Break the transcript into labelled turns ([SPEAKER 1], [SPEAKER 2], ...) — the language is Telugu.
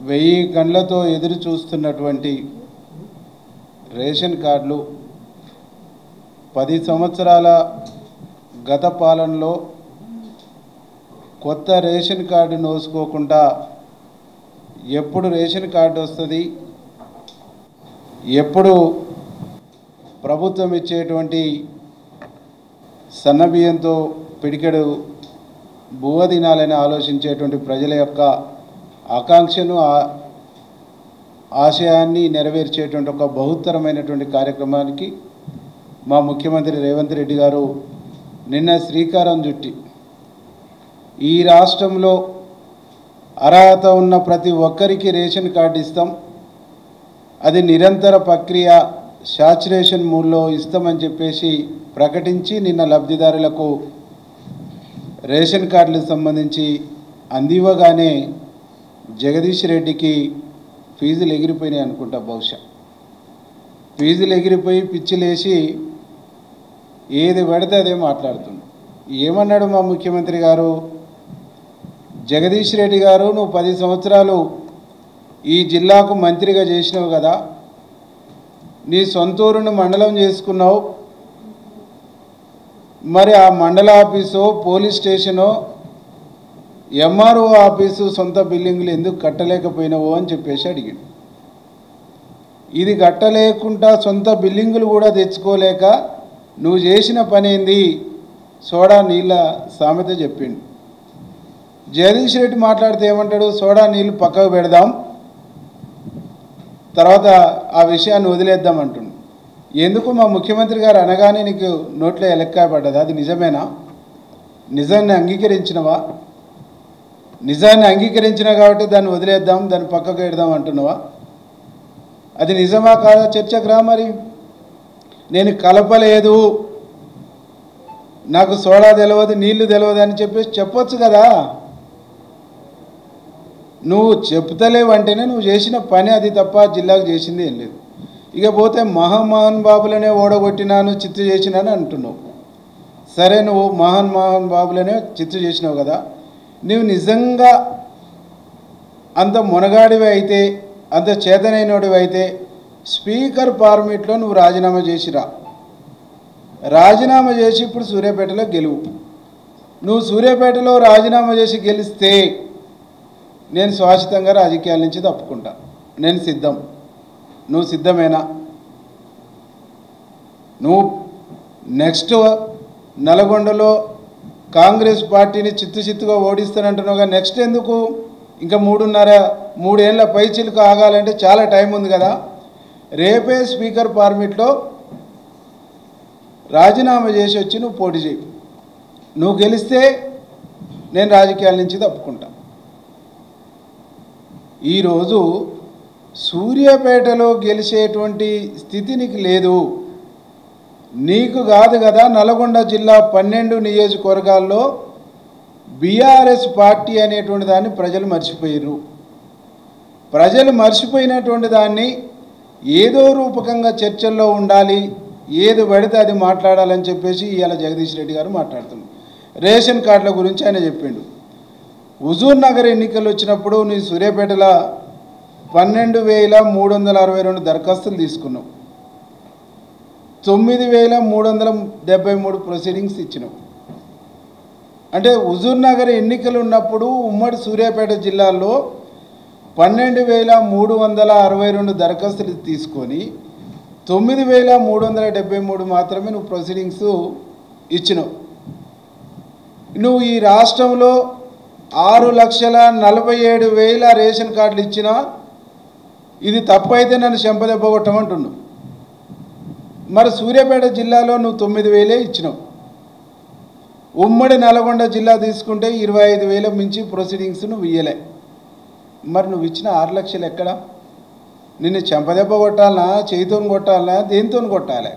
[SPEAKER 1] వెయ్యి గంటలతో ఎదురు చూస్తున్నటువంటి రేషన్ కార్డులు 10 సంవత్సరాల గత పాలనలో కొత్త రేషన్ కార్డు నోసుకోకుండా ఎప్పుడు రేషన్ కార్డు వస్తుంది, ఎప్పుడు ప్రభుత్వం ఇచ్చేటువంటి సన్నబియ్యంతో పిడికెడు బువ్వ తినాలని ఆలోచించేటువంటి ప్రజల యొక్క ఆకాంక్షను ఆశయాన్ని నెరవేర్చేటువంటి ఒక బహుత్తరమైనటువంటి కార్యక్రమానికి మా ముఖ్యమంత్రి రేవంత్ రెడ్డి గారు నిన్న శ్రీకారం చుట్టి ఈ రాష్ట్రంలో అర్హత ఉన్న ప్రతి ఒక్కరికి రేషన్ కార్డు ఇస్తాం, అది నిరంతర ప్రక్రియ శాచురేషన్ మూడ్లో ఇస్తామని చెప్పేసి ప్రకటించి నిన్న లబ్ధిదారులకు రేషన్ కార్డులకు సంబంధించి అందివ్వగానే జగదీష్ రెడ్డికి ఫీజులు ఎగిరిపోయినాయి అనుకుంటా. బహుశా ఫీజులు ఎగిరిపోయి పిచ్చిలేసి ఏది పడితే అదే మాట్లాడుతున్నాడు. ఏమన్నాడు మా ముఖ్యమంత్రి గారు? జగదీష్ రెడ్డి గారు, నువ్వు 10 సంవత్సరాలు ఈ జిల్లాకు మంత్రిగా చేసినావు కదా, నీ సొంతూరును మండలం చేసుకున్నావు, మరి ఆ మండల office, police station, MRO office సొంత బిల్డింగులు ఎందుకు కట్టలేకపోయినావు అని చెప్పేసి అడిగాడు. ఇది కట్టలేకుండా సొంత బిల్డింగులు కూడా తెచ్చుకోలేక నువ్వు చేసిన పని ఏంది? సోడా నీళ్ళ సామెత చెప్పిండు. జగదీష్ రెడ్డి మాట్లాడితే ఏమంటాడు? సోడా నీళ్ళు పక్కకు పెడదాం, తర్వాత ఆ విషయాన్ని వదిలేద్దాం అంటుండు. ఎందుకు మా ముఖ్యమంత్రి గారు అనగానే నీకు నోట్లో ఎలక్కాయ పడ్డది? అది నిజమేనా? నిజాన్ని అంగీకరించినవా? నిజాన్ని అంగీకరించినా కాబట్టి దాన్ని వదిలేద్దాం, దాన్ని పక్కకు పెడదాం అంటున్నావా? అది నిజమా కాదా చర్చకు రా. మరి నేను కలపలేదు, నాకు సోడా తెలియదు, నీళ్లు తెలియదు అని చెప్పేసి చెప్పొచ్చు కదా. నువ్వు చెప్తలేవంటేనే నువ్వు చేసిన పని అది తప్ప జిల్లాకు చేసింది ఏం లేదు. ఇక పోతే మహాన్ బాబులనే ఓడగొట్టినాను, చిత్తు చేసినాను అంటున్నావు. సరే, నువ్వు మహాన్ బాబులనే చిత్తు చేసినావు కదా, నువ్వు నిజంగా అంత మునగాడివి అయితే, అంత చేతనైనడివి అయితే స్పీకర్ ఫార్మేట్లో నువ్వు రాజీనామా చేసిరా. రాజీనామా చేసి ఇప్పుడు సూర్యాపేటలో గెలువు. నువ్వు సూర్యాపేటలో రాజీనామా చేసి గెలిస్తే నేను శాశ్వతంగా రాజకీయాల నుంచి తప్పుకుంటా. నేను సిద్ధం. నువ్వు సిద్ధమేనా? నువ్వు నెక్స్ట్ నల్గొండలో కాంగ్రెస్ పార్టీని చిత్తుగా ఓడిస్తానంటున్నావుగా, నెక్స్ట్ ఎందుకు? ఇంకా 3 ఏళ్ళ పైచిలుకు ఆగాలంటే చాలా టైం ఉంది కదా. రేపే స్పీకర్ ఫార్మేట్లో రాజీనామా చేసి వచ్చి నువ్వు పోటీ చేయి. నువ్వు గెలిస్తే నేను రాజకీయాల నుంచి తప్పుకుంటా. ఈరోజు సూర్యాపేటలో గెలిచేటువంటి స్థితి నీకు లేదు. నీకు కాదు కదా, నల్గొండ జిల్లా 12 నియోజకవర్గాల్లో బీఆర్ఎస్ పార్టీ అనేటువంటి దాన్ని ప్రజలు మర్చిపోయారు. ప్రజలు మర్చిపోయినటువంటి దాన్ని ఏదో రూపకంగా చర్చల్లో ఉండాలి, ఏది పడితే అది మాట్లాడాలని చెప్పేసి ఇవాళ జగదీష్ రెడ్డి గారు మాట్లాడుతున్నారు. రేషన్ కార్డుల గురించి ఆయన చెప్పిండు. హుజూర్ నగర్ ఎన్నికలు వచ్చినప్పుడు నీ సూర్యాపేటలో 12,362 దరఖాస్తులు తీసుకున్నావు, 9,373 ప్రొసీడింగ్స్ ఇచ్చినావు. అంటే హుజూర్ నగర్ ఎన్నికలు ఉన్నప్పుడు ఉమ్మడి సూర్యాపేట జిల్లాలో 12,362 దరఖాస్తులు తీసుకొని 9,373 మాత్రమే నువ్వు ప్రొసీడింగ్స్ ఇచ్చినావు. నువ్వు ఈ రాష్ట్రంలో 6,47,000 రేషన్ కార్డులు ఇచ్చినా ఇది తప్పైతే నన్ను చెంపదెబ్బ కొట్టమంటున్నావు. మరి సూర్యాపేట జిల్లాలో నువ్వు 9,000 ఇచ్చినావు. ఉమ్మడి నల్గొండ జిల్లా తీసుకుంటే 25,000 మించి ప్రొసీడింగ్స్ నువ్వు ఇయ్యలే. మరి నువ్వు ఇచ్చిన 6 లక్షలు ఎక్కడ? నిన్ను చెంపదెబ్బ కొట్టాలనా, చేయితో కొట్టాలనా, దేనితో కొట్టాలి?